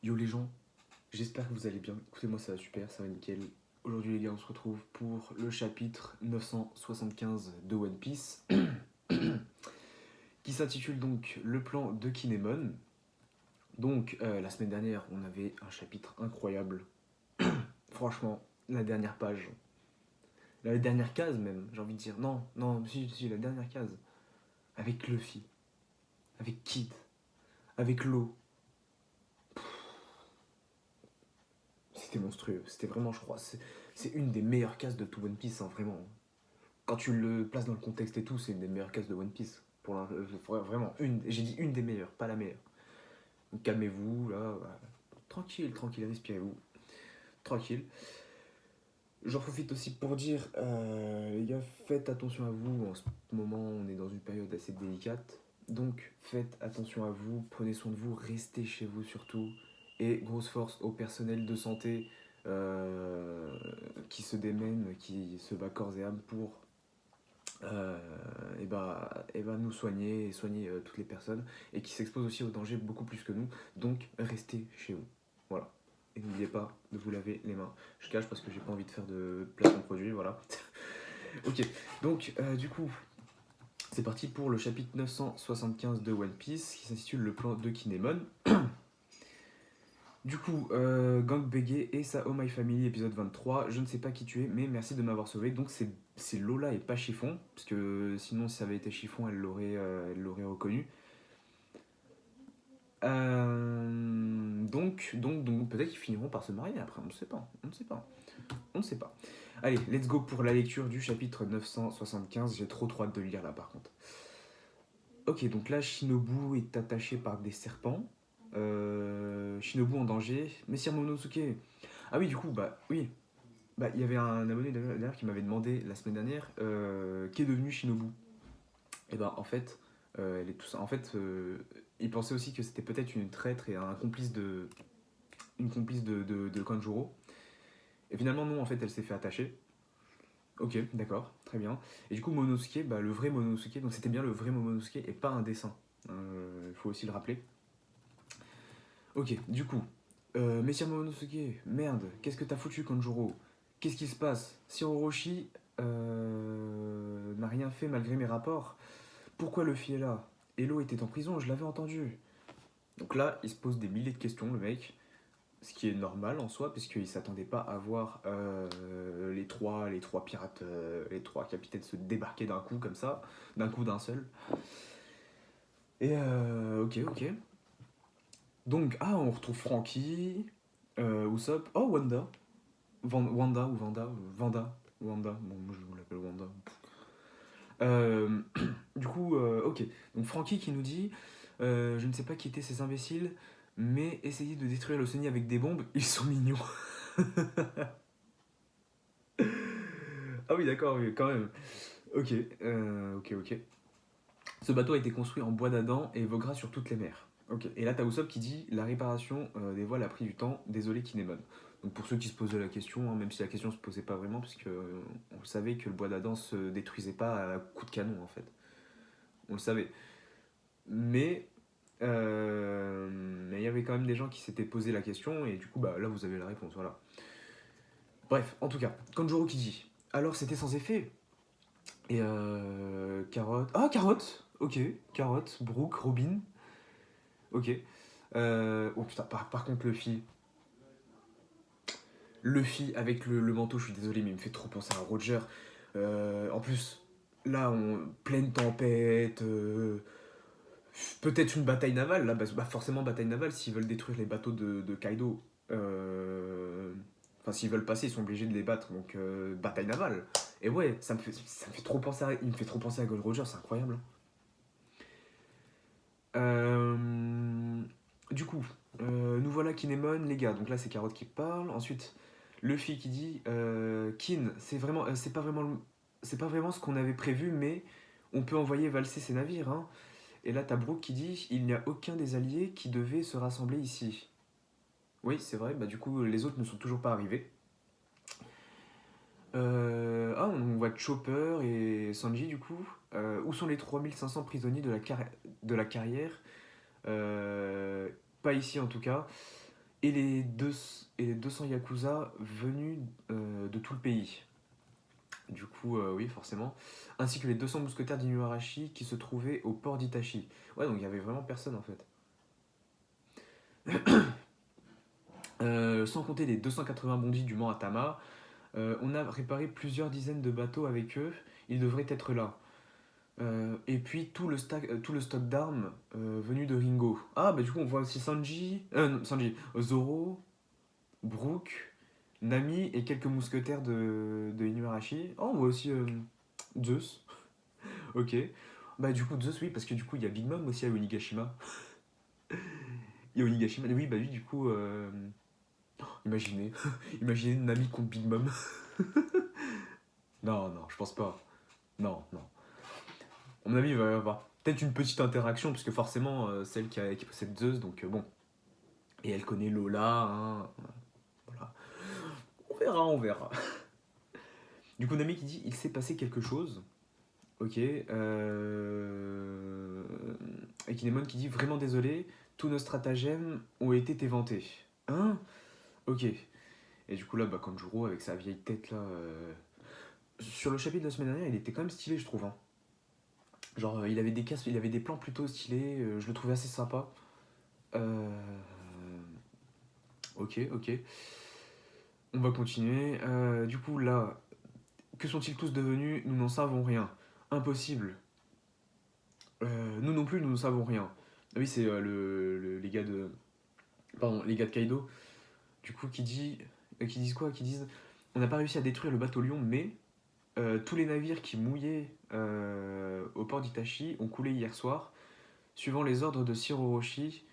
Yo les gens, j'espère que vous allez bien. Écoutez, moi ça va super, ça va nickel. Aujourd'hui les gars, on se retrouve pour le chapitre 975 de One Piece, qui s'intitule donc Le plan de Kinemon. Donc la semaine dernière, on avait un chapitre incroyable. Franchement, la dernière page, la dernière case même, j'ai envie de dire. Non, non, si, la dernière case. Avec Luffy, avec Kid, avec Law. C'était monstrueux, c'était vraiment, je crois, c'est une des meilleures cases de tout One Piece, hein, vraiment. Quand tu le places dans le contexte et tout, c'est une des meilleures cases de One Piece. Vraiment, j'ai dit une des meilleures, pas la meilleure. Donc calmez-vous, là, voilà. Tranquille, tranquille, respirez-vous. Tranquille. J'en profite aussi pour dire, les gars, faites attention à vous. En ce moment, on est dans une période assez délicate. Donc, faites attention à vous, prenez soin de vous, restez chez vous surtout. Et grosse force au personnel de santé qui se démène, qui se bat corps et âme pour et bah, nous soigner et soigner toutes les personnes et qui s'exposent aussi au danger beaucoup plus que nous. Donc restez chez vous. Voilà. Et n'oubliez pas de vous laver les mains. Je cache parce que j'ai pas envie de faire de placement de produit, voilà. Ok, donc du coup, c'est parti pour le chapitre 975 de One Piece qui s'intitule Le plan de Kinemon. Du coup, Gang Bege et sa Oh My Family, épisode 23. Je ne sais pas qui tu es, mais merci de m'avoir sauvé. Donc, c'est Lola et pas Chiffon. Parce que sinon, si ça avait été Chiffon, elle l'aurait reconnu. Donc peut-être qu'ils finiront par se marier après. On ne sait pas. On ne sait pas. On ne sait pas. Allez, let's go pour la lecture du chapitre 975. J'ai trop hâte de le lire là, par contre. Ok, donc là, Shinobu est attaché par des serpents. Shinobu en danger. Messire Momonosuke. Ah oui, du coup, bah oui. Bah, il y avait un abonné d'ailleurs qui m'avait demandé la semaine dernière qui est devenu Shinobu. Et bah en fait, elle est tout ça. En fait, il pensait aussi que c'était peut-être une traître et une complice de Kanjuro. Et finalement non, en fait, elle s'est fait attacher. Ok, d'accord, très bien. Et du coup, Momonosuke, bah, le vrai Momonosuke, donc c'était bien le vrai Momonosuke et pas un dessin. Il faut aussi le rappeler. Ok, du coup, Messire Momonosuke, merde, qu'est-ce que t'as foutu, Kanjuro? Qu'est-ce qui se passe? Si Orochi n'a rien fait malgré mes rapports, pourquoi Luffy est là? Hello était en prison, je l'avais entendu. Donc là, il se pose des milliers de questions, le mec, ce qui est normal en soi, puisqu'il s'attendait pas à voir les trois pirates, les trois capitaines se débarquer d'un coup comme ça, d'un coup d'un seul. Et ok. Donc, on retrouve Frankie, Usopp, oh Wanda, Wanda ou Vanda, Wanda, bon moi je l'appelle Wanda. Euh, du coup, ok. Donc Frankie qui nous dit, je ne sais pas qui étaient ces imbéciles, mais essayer de détruire le Sony avec des bombes, ils sont mignons. Ah oui, d'accord, oui, quand même. Ok, ok. Ce bateau a été construit en bois d'Adam et voguera sur toutes les mers. Ok. Et là, t'as Usopp qui dit, la réparation des voiles a pris du temps, désolé Kinemon. Donc pour ceux qui se posaient la question, hein, même si la question se posait pas vraiment, puisque on savait que le bois d'Adam se détruisait pas à coup de canon en fait. On le savait. Mais mais il y avait quand même des gens qui s'étaient posé la question et du coup bah là vous avez la réponse, voilà. Bref, en tout cas, Kanjuro qui dit alors c'était sans effet. Et Carotte. Ah, Carotte. Ok, Carotte, Brooke, Robin. Ok. Oh putain, par contre, Luffy avec le manteau, je suis désolé, mais il me fait trop penser à Roger. En plus, là, pleine tempête, peut-être une bataille navale, là, bah, forcément bataille navale, s'ils veulent détruire les bateaux de Kaido. Enfin, s'ils veulent passer, ils sont obligés de les battre, donc bataille navale. Et ouais, ça me fait trop penser il me fait trop penser à Gold Roger, c'est incroyable. Euh, du coup, nous voilà Kinemon, les gars. Donc là, c'est Carotte qui parle. Ensuite, Luffy qui dit Kin, c'est pas vraiment ce qu'on avait prévu, mais on peut envoyer valser ces navires. Hein. Et là, t'as Brooke qui dit il n'y a aucun des alliés qui devait se rassembler ici. Oui, c'est vrai. Bah du coup, les autres ne sont toujours pas arrivés. On voit Chopper et Sanji du coup. Où sont les 3500 prisonniers de la carrière? Pas ici en tout cas. et les 200 Yakuza venus de tout le pays. Du coup, oui, forcément. Ainsi que les 200 mousquetaires d'Inuarashi qui se trouvaient au port d'Itachi. Ouais, donc il y avait vraiment personne en fait. Sans compter les 280 bondis du Mont Atama, on a réparé plusieurs dizaines de bateaux avec eux. Ils devraient être là. Et puis tout le stock d'armes venu de Ringo. Ah, bah du coup, on voit aussi Sanji, non, Sanji, Zoro, Brook, Nami et quelques mousquetaires de Inuarashi. Oh, on voit aussi Zeus. Ok. Bah, du coup, Zeus, oui, parce que du coup, il y a Big Mom aussi à Onigashima. Il y a Onigashima, oui, bah lui, du coup, imaginez. Imaginez Nami contre Big Mom. Non, non, je pense pas. Non, non. À mon avis, il va y avoir peut-être une petite interaction, parce que forcément, celle qui possède Zeus, donc bon. Et elle connaît Lola, hein. Voilà. On verra, on verra. Du coup, Nami qui dit il s'est passé quelque chose. Ok. Et Kinemon qui dit vraiment désolé, tous nos stratagèmes ont été éventés. Hein. Ok. Et du coup, là, bah, Kanjuro avec sa vieille tête là. Sur le chapitre de la semaine dernière, il était quand même stylé, je trouve. Hein. Genre, il avait des casques, il avait des plans plutôt stylés, je le trouvais assez sympa. Euh... Ok, ok. On va continuer. Du coup, là, que sont-ils tous devenus? Nous n'en savons rien. Impossible. Nous non plus, nous ne savons rien. Ah oui, c'est les gars de. Pardon, les gars de Kaido. Du coup, qui disent quoi? Qui disent on n'a pas réussi à détruire le bateau Lion, mais tous les navires qui mouillaient au port d'Itachi ont coulé hier soir. Suivant les ordres de Shiroroshi,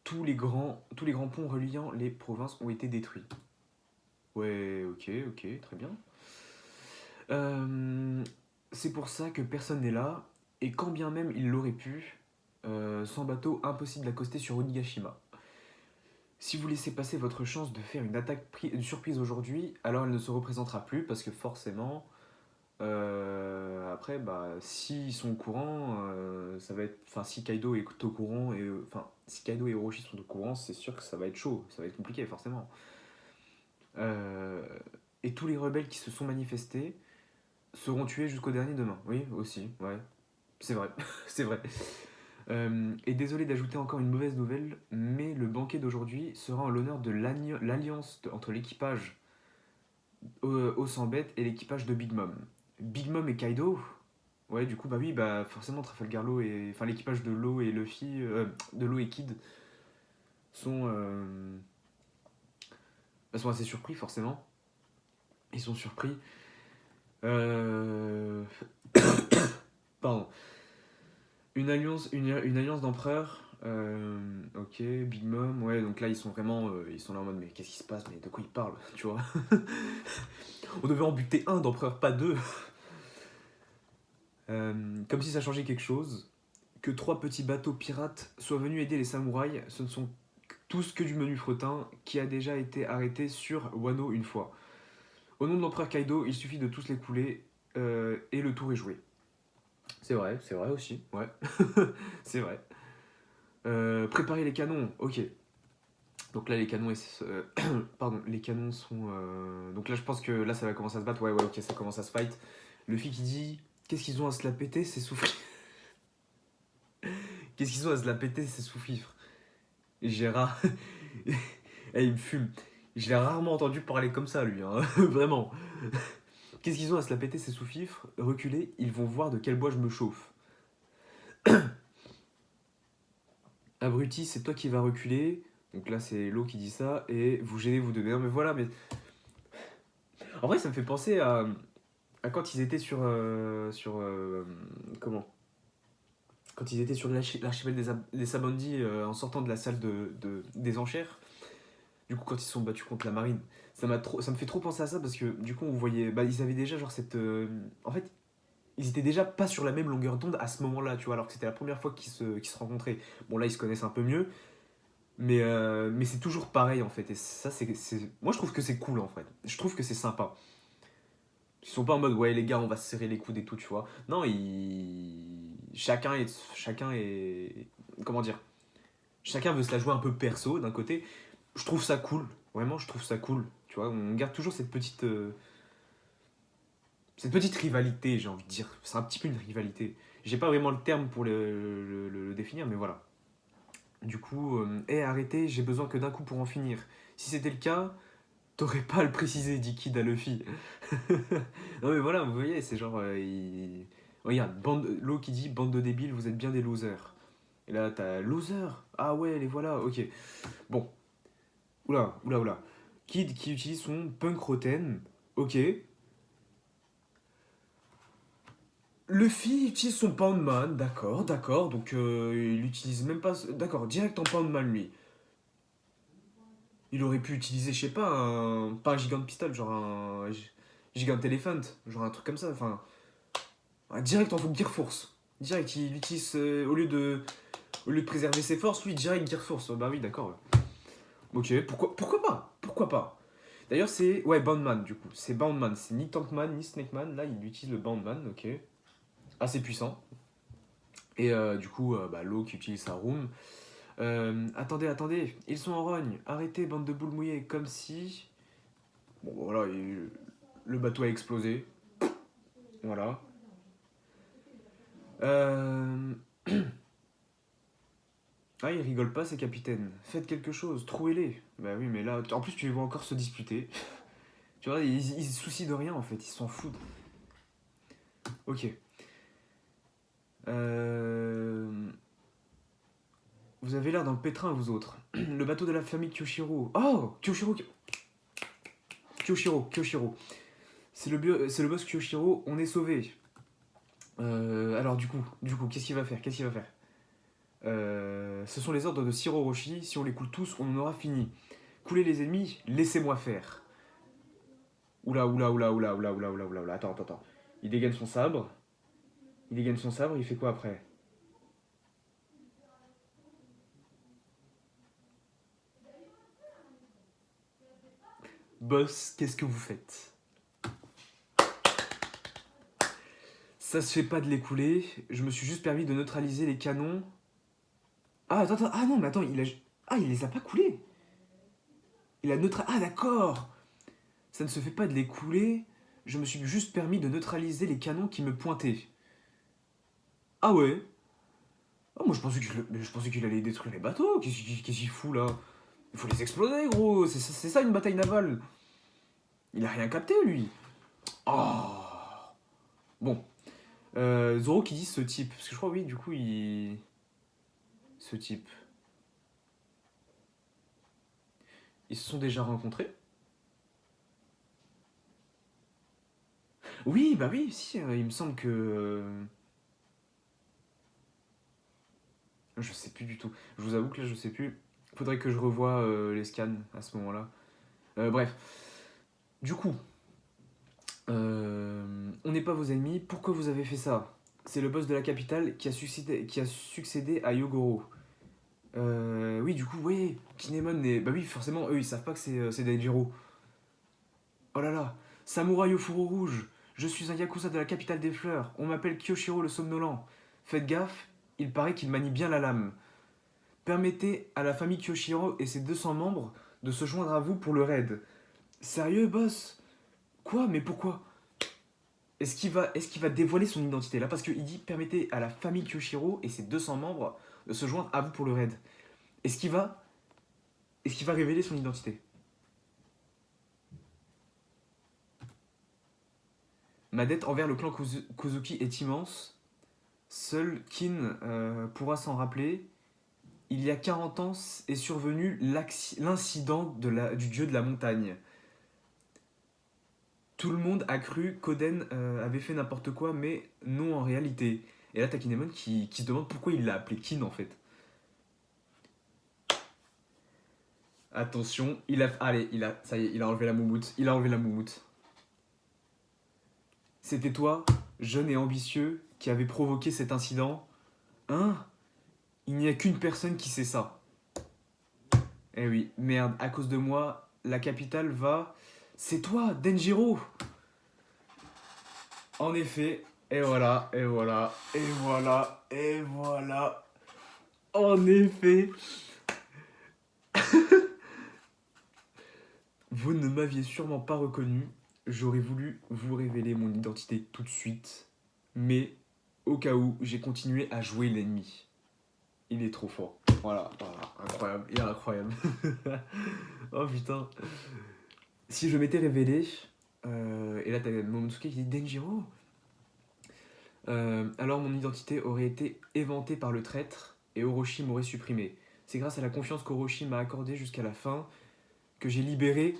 tous les grands ponts reliant les provinces ont été détruits. Ouais, ok, ok, très bien. Euh, c'est pour ça que personne n'est là, et quand bien même il l'aurait pu, sans bateau, impossible d'accoster sur Onigashima. Si vous laissez passer votre chance de faire une surprise aujourd'hui, alors elle ne se représentera plus, parce que forcément, après, bah, s'ils sont au courant, ça va être. Enfin, si Kaido est au courant, enfin, si Kaido et Orochi sont au courant, c'est sûr que ça va être chaud, ça va être compliqué, forcément. Euh, et tous les rebelles qui se sont manifestés seront tués jusqu'au dernier demain. Oui, aussi, ouais. C'est vrai, c'est vrai. Et désolé d'ajouter encore une mauvaise nouvelle, mais le banquet d'aujourd'hui sera en l'honneur de l'alliance entre l'équipage au sans bête et l'équipage de Big Mom. Big Mom et Kaido. Ouais, du coup, bah oui, bah forcément Trafalgar Law et. Enfin, l'équipage de Law et Luffy. De Law et Kid sont. Sont assez surpris, forcément. Ils sont surpris. Euh... Pardon. Une alliance d'empereurs. Ok, Big Mom, ouais, donc là ils sont vraiment. Ils sont là en mode, mais qu'est-ce qui se passe? Mais de quoi ils parlent? Tu vois? On devait en buter un d'empereur, pas deux. Comme si ça changeait quelque chose. Que trois petits bateaux pirates soient venus aider les samouraïs, ce ne sont tous que du menu fretin qui a déjà été arrêté sur Wano une fois. Au nom de l'empereur Kaido, il suffit de tous les couler et le tour est joué. C'est vrai aussi, ouais. C'est vrai. Préparez les canons, ok. Donc là, les canons, pardon, les canons sont. Donc là, je pense que là, ça va commencer à se battre. Ouais, ouais, ok, ça commence à se fight. Luffy qui dit qu'est-ce qu'ils ont à se la péter, c'est sous-fifres. Qu'est-ce qu'ils ont à se la péter, c'est sous-fifres. Gérard. Eh, il me fume. Je l'ai rarement entendu parler comme ça, lui, hein. Vraiment. Qu'est-ce qu'ils ont à se la péter, ces sous-fifres? Reculer, ils vont voir de quel bois je me chauffe. Abruti, c'est toi qui vas reculer. Donc là, c'est l'eau qui dit ça. Et vous gênez, vous deux. Non, mais voilà, mais. En vrai, ça me fait penser à quand ils étaient comment? Quand ils étaient sur l'archipel des Sabaody en sortant de la salle des enchères. Du coup, quand ils se sont battus contre la marine. Ça me fait trop penser à ça parce que du coup, on voyait. Bah, ils avaient déjà genre cette. En fait, ils étaient déjà pas sur la même longueur d'onde à ce moment-là, tu vois, alors que c'était la première fois qu'ils se rencontraient. Bon, là, ils se connaissent un peu mieux, mais c'est toujours pareil en fait. Et ça, moi, je trouve que c'est cool en fait. Je trouve que c'est sympa. Ils sont pas en mode, ouais, les gars, on va se serrer les coudes et tout, tu vois. Non, chacun est. Comment dire? Chacun veut se la jouer un peu perso d'un côté, je trouve ça cool. Vraiment, je trouve ça cool. Tu vois, on garde toujours cette petite rivalité, j'ai envie de dire. C'est un petit peu une rivalité. J'ai pas vraiment le terme pour le définir, mais voilà. Du coup, arrêtez, j'ai besoin que d'un coup pour en finir. Si c'était le cas, t'aurais pas à le préciser, dit Kid à Luffy. Non mais voilà, vous voyez, c'est genre... Regarde, l'eau qui dit bande de débiles, vous êtes bien des losers. Et là, t'as loser. Ah ouais, les voilà, ok. Bon, oula, oula, oula. Kid qui utilise son punk roten, ok. Luffy utilise son Poundman, d'accord, d'accord. Donc il utilise même pas. D'accord, direct en Poundman lui. Il aurait pu utiliser, je sais pas, pas un gigant pistol, genre un gigant elephant, genre un truc comme ça. Enfin, direct en Gear Force. Direct, il utilise au lieu de préserver ses forces, lui direct Gear Force. Oh, bah oui, d'accord. Ouais. Ok, pourquoi pas? Pourquoi pas? D'ailleurs, c'est ouais Boundman du coup. C'est Boundman, c'est ni Tankman ni Snakeman. Là, il utilise le Boundman, ok. Assez puissant. Et du coup, bah, Law qui utilise sa room. Attendez, attendez, ils sont en rogne. Arrêtez, bande de boules mouillées. Comme si. Bon, voilà, le bateau a explosé. Voilà. Euh... Ah, ils rigolent pas, ces capitaines. Faites quelque chose, trouez-les. Bah oui, mais là, en plus, tu les vois encore se disputer. Tu vois, ils se soucient de rien en fait, ils s'en foutent. Ok. Euh... Vous avez l'air dans le pétrin, vous autres. Le bateau de la famille Kyoshiro. Oh Kyoshiro. Kyoshiro. C'est le boss Kyoshiro, on est sauvé. Alors du coup, qu'est-ce qu'il va faire? Ce sont les ordres de Shiro Orochi, si on les coule tous, on en aura fini. Coulez les ennemis, laissez-moi faire. Oula, attends. Il dégaine son sabre. Il fait quoi après? Boss, qu'est-ce que vous faites? Ça se fait pas de les couler, je me suis juste permis de neutraliser les canons. Ah non, mais attends, il les a pas coulés. Il a neutralisé. Ah d'accord. Ça ne se fait pas de les couler, je me suis juste permis de neutraliser les canons qui me pointaient. Ah ouais. Ah, moi je pensais qu'il allait détruire les bateaux, qu'est-ce qu'il fout là? Il faut les exploser gros, c'est ça une bataille navale. Il a rien capté lui. Oh. Bon. Zoro qui dit ce type, parce que je crois oui du coup il... Ce type. Ils se sont déjà rencontrés? Oui, bah oui, si, il me semble que... Je sais plus du tout. Je vous avoue que là, je sais plus. Faudrait que je revoie les scans à ce moment-là. Bref. Du coup, on n'est pas vos ennemis. Pourquoi vous avez fait ça? C'est le boss de la capitale qui a succédé à Yogoro. Oui, du coup, oui. Kinemon est... Bah oui, forcément, eux, ils savent pas que c'est Daijiro. Oh là là. Samouraï au fourreau rouge. Je suis un yakuza de la capitale des fleurs. On m'appelle Kyoshiro le somnolent. Faites gaffe, il paraît qu'il manie bien la lame. Permettez à la famille Kyoshiro et ses 200 membres de se joindre à vous pour le raid. Sérieux, boss? Quoi? Mais pourquoi? Est-ce qu'il va dévoiler son identité là? Parce qu'il dit permettez à la famille Kyoshiro et ses 200 membres de se joindre à vous pour le raid. Est-ce qu'il va, est-ce qu'il va révéler son identité? Ma dette envers le clan Kozuki est immense. Seul Kin pourra s'en rappeler. Il y a 40 ans est survenu l'incident du dieu de la montagne. Tout le monde a cru qu'Oden avait fait n'importe quoi, mais non en réalité. Et là, t'as Kinemon qui se demande pourquoi il l'a appelé Kin en fait. Attention, ça y est, il a enlevé la moumoute. C'était toi, jeune et ambitieux, qui avait provoqué cet incident. Hein? Il n'y a qu'une personne qui sait ça. Eh oui, merde, à cause de moi, la capitale va... C'est toi, Denjiro! En effet, et voilà, et voilà, et voilà, et voilà. En effet, Vous ne m'aviez sûrement pas reconnu. J'aurais voulu vous révéler mon identité tout de suite. Mais, au cas où, j'ai continué à jouer l'ennemi. Il est trop fort. Voilà, incroyable. Il est incroyable. Oh putain. Si je m'étais révélé... et là, t'as Momonosuke qui dit Denjiro. Alors mon identité aurait été éventée par le traître et Orochi m'aurait supprimé. C'est grâce à la confiance qu'Orochi m'a accordée jusqu'à la fin que j'ai libéré...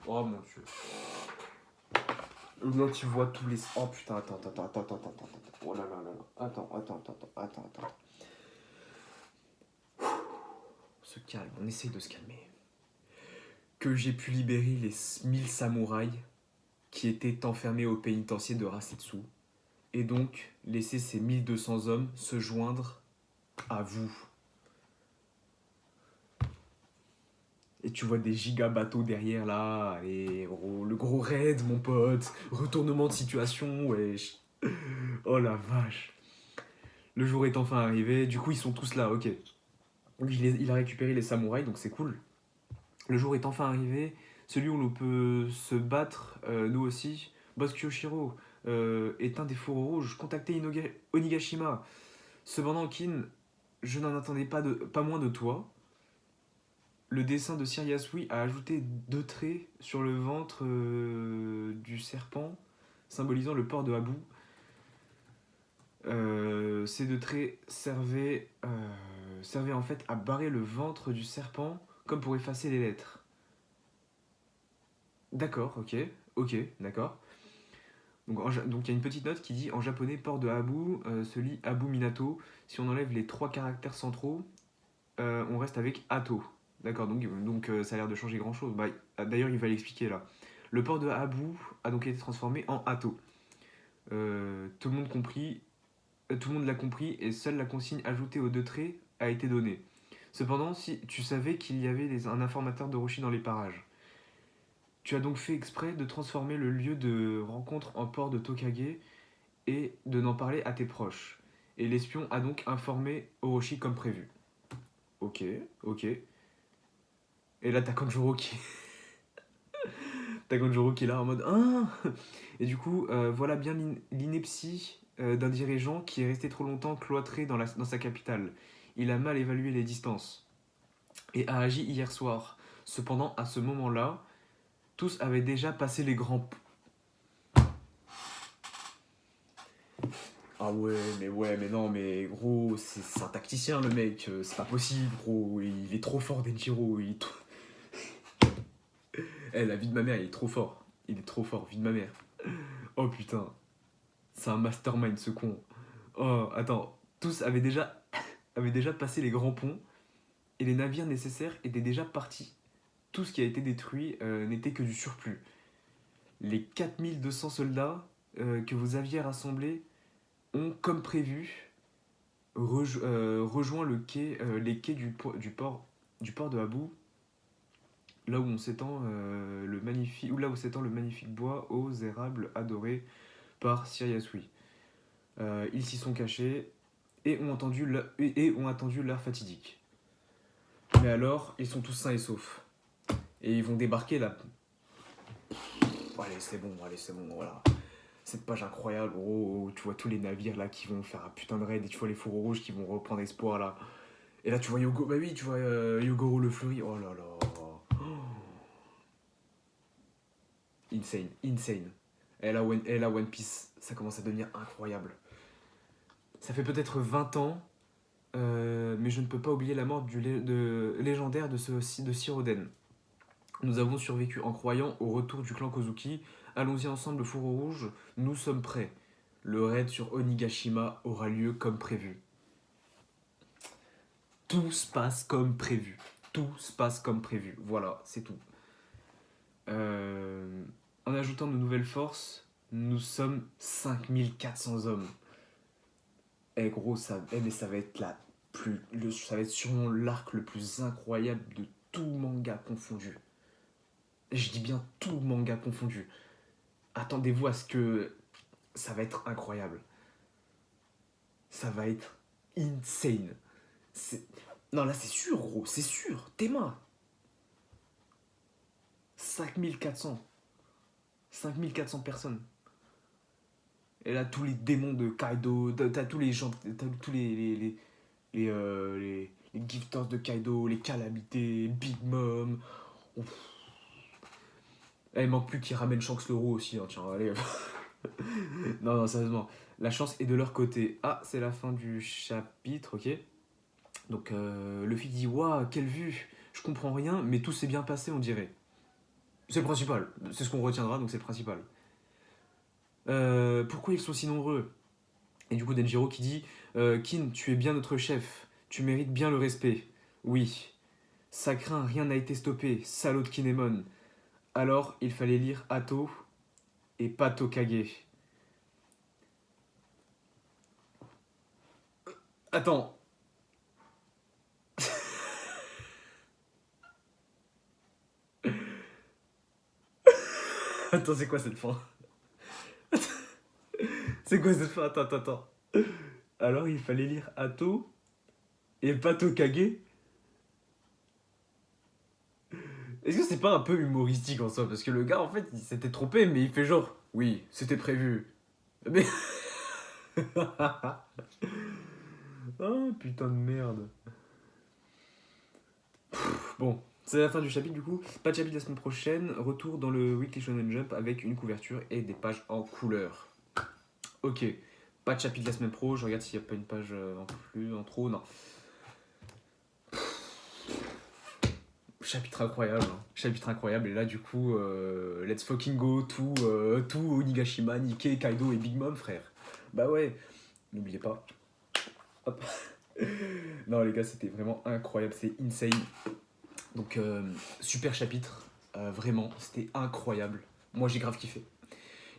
Oh mon dieu. Là tu vois tous les... Oh putain, attends. Oh là là là là. Attends. On se calme, on essaye de se calmer. Que j'ai pu libérer les 1000 samouraïs qui étaient enfermés au pénitencier de Rasetsu. Et donc laisser ces 1200 hommes se joindre à vous. Et tu vois des giga bateaux derrière là, et le gros raid mon pote, retournement de situation, wesh. Oh la vache. Le jour est enfin arrivé, du coup ils sont tous là, ok. Il a récupéré les samouraïs, donc c'est cool. Le jour est enfin arrivé, celui où l'on peut se battre, nous aussi. Boss Kyoshiro, éteint des fourreaux rouges, contactez Onigashima. Cependant, Kin, je n'en attendais pas moins de toi. Le dessin de Sir Yasui a ajouté 2 traits sur le ventre du serpent, symbolisant le port de Habu. Ces 2 traits servaient en fait à barrer le ventre du serpent, comme pour effacer les lettres. D'accord, ok, d'accord. Donc il y a une petite note qui dit en japonais port de Habu se lit Habu Minato. Si on enlève les 3 caractères centraux, on reste avec Ato. D'accord, donc ça a l'air de changer grand chose. Bah, d'ailleurs, il va l'expliquer là. Le port de Habu a donc été transformé en Ato. Tout le monde l'a compris et seule la consigne ajoutée aux 2 traits a été donnée. Cependant, si tu savais qu'il y avait un informateur d'Orochi dans les parages, tu as donc fait exprès de transformer le lieu de rencontre en port de Tokage et de n'en parler à tes proches. Et l'espion a donc informé Orochi comme prévu. Ok. Et là, t'as Kanjuro qui... est là en mode ah. Et du coup, voilà bien l'ineptie d'un dirigeant qui est resté trop longtemps cloîtré dans sa capitale. Il a mal évalué les distances et a agi hier soir. Cependant, à ce moment-là, tous avaient déjà passé les grands... Ah ouais, mais non, mais gros, c'est un tacticien le mec, c'est pas possible, gros, il est trop fort Denjiro, la vie de ma mère, il est trop fort. Il est trop fort, vie de ma mère. Oh putain, c'est un mastermind ce con. Oh, attends, tous avaient déjà passé les grands ponts et les navires nécessaires étaient déjà partis. Tout ce qui a été détruit n'était que du surplus. Les 4200 soldats que vous aviez rassemblés ont, comme prévu, rejoint les quais du port de Habu, là où s'étend le magnifique bois aux érables adoré par Sir Yasui. Ils s'y sont cachés et ont attendu l'heure fatidique. Mais alors, ils sont tous sains et saufs. Et ils vont débarquer là. Allez, c'est bon, voilà. Cette page incroyable, oh, tu vois tous les navires là qui vont faire un putain de raid et tu vois les fourreaux rouges qui vont reprendre espoir là. Et là tu vois Yogoro le Fleuri, oh là là. Insane. Et là One Piece, ça commence à devenir incroyable. Ça fait peut-être 20 ans, mais je ne peux pas oublier la mort légendaire de Sir Oden. Nous avons survécu en croyant au retour du clan Kozuki. Allons-y ensemble, fourreau rouge, nous sommes prêts. Le raid sur Onigashima aura lieu comme prévu. Tout se passe comme prévu. Voilà, c'est tout. En ajoutant de nouvelles forces, nous sommes 5400 hommes. Gros, mais ça va être ça va être sûrement l'arc le plus incroyable de tout manga confondu. Je dis bien tout manga confondu. Attendez-vous à ce que ça va être incroyable. Ça va être insane. Non, là, c'est sûr, gros, c'est sûr. Tes mains. 5400. 5400 personnes. Et là, tous les démons de Kaido, t'as tous les gens, t'as tous les gifters de Kaido, les calamités, Big Mom. Ouf. Eh, il manque plus qu'ils ramènent Shanks le roux aussi, hein, tiens, allez. Non, non, sérieusement. La chance est de leur côté. Ah, c'est la fin du chapitre, ok. Donc, Luffy dit, waouh, quelle vue. Je comprends rien, mais tout s'est bien passé, on dirait. C'est le principal. C'est ce qu'on retiendra, donc c'est le principal. Pourquoi ils sont si nombreux? Et du coup, Denjiro qui dit, Kin, tu es bien notre chef. Tu mérites bien le respect. Oui. Ça craint, rien n'a été stoppé. Salaud de Kinemon. Alors, il fallait lire Atto et pas Tokage. Attends. Attends, c'est quoi cette fin? C'est quoi cette fin? Attends, attends, attends. Alors, il fallait lire Atto et pas Tokage. Est-ce que c'est pas un peu humoristique en soi? Parce que le gars, en fait, il s'était trompé, mais il fait genre, oui, c'était prévu. Mais. Oh putain de merde. Bon, c'est la fin du chapitre du coup. Pas de chapitre la semaine prochaine. Retour dans le Weekly Shonen Jump avec une couverture et des pages en couleur. Ok, pas de chapitre la semaine pro. Je regarde s'il n'y a pas une page en plus, en trop. Non. Chapitre incroyable. Hein. Chapitre incroyable. Et là, du coup, let's fucking go. Tout Onigashima, Nikke, Kaido et Big Mom, frère. Bah ouais, n'oubliez pas. Hop. Non, les gars, c'était vraiment incroyable. C'est insane. Donc, super chapitre. Vraiment, c'était incroyable. Moi, j'ai grave kiffé.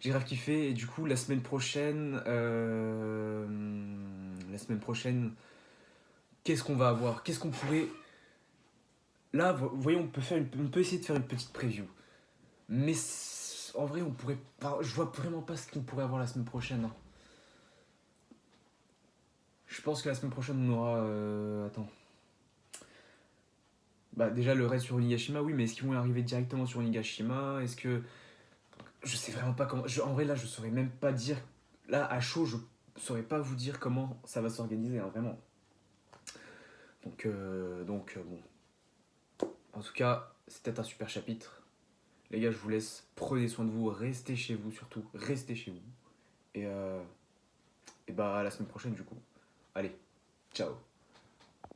J'ai grave kiffé. Et du coup, la semaine prochaine. Qu'est-ce qu'on va avoir? Qu'est-ce qu'on pourrait. Là, voyons, on peut essayer de faire une petite preview. Mais en vrai, on pourrait. Je vois vraiment pas ce qu'on pourrait avoir la semaine prochaine. Hein. Je pense que la semaine prochaine, on aura. Attends. Bah, déjà, le reste sur Onigashima, oui, mais est-ce qu'ils vont arriver directement sur Onigashima? Est-ce que. Je sais vraiment pas comment. En vrai, là, je saurais même pas dire. Là, à chaud, je saurais pas vous dire comment ça va s'organiser, hein, vraiment. Donc bon. En tout cas, c'était un super chapitre. Les gars, je vous laisse. Prenez soin de vous. Restez chez vous, surtout. Restez chez vous. Et bah, à la semaine prochaine, du coup. Allez, ciao.